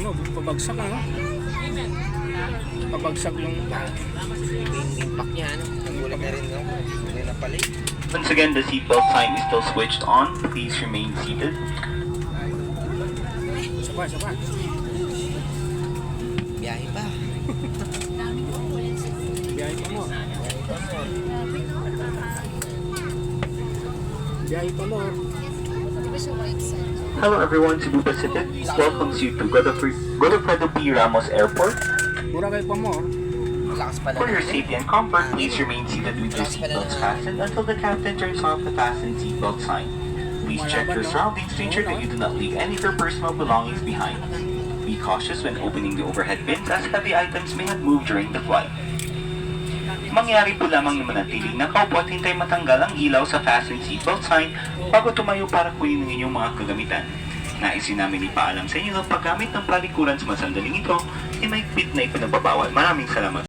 ano, pabagsak ano. Pabagsak yung impact niya, ano? Nagulat na rin ako. Hindi na pala. Once again, the seatbelt sign is still switched on. Please remain seated. Saba. Biyahe pa. Biyahe pa mo. Biyahe pa mo. Hello everyone, Cebu Pacific welcomes you to Godofredo P. Ramos Airport. Boracay pa mo. Malakas pala. For your safety and comfort, please remain seated with your seatbelts fastened until the captain turns off the fasten seatbelt sign. Please check your surroundings to ensure that you do not leave any of your personal belongings behind. Be cautious when opening the overhead bins as heavy items may have moved during the flight. Mangyari po lamang na manatiling nakaupo at hintay matanggal ang ilaw sa fasten seatbelt sign bago tumayo para kunin ang inyong mga kagamitan. Naisin namin ipaalam sa inyo na paggamit ng palikuran sa masandaling ito ay may fit na ipinagbabawal. Maraming salamat.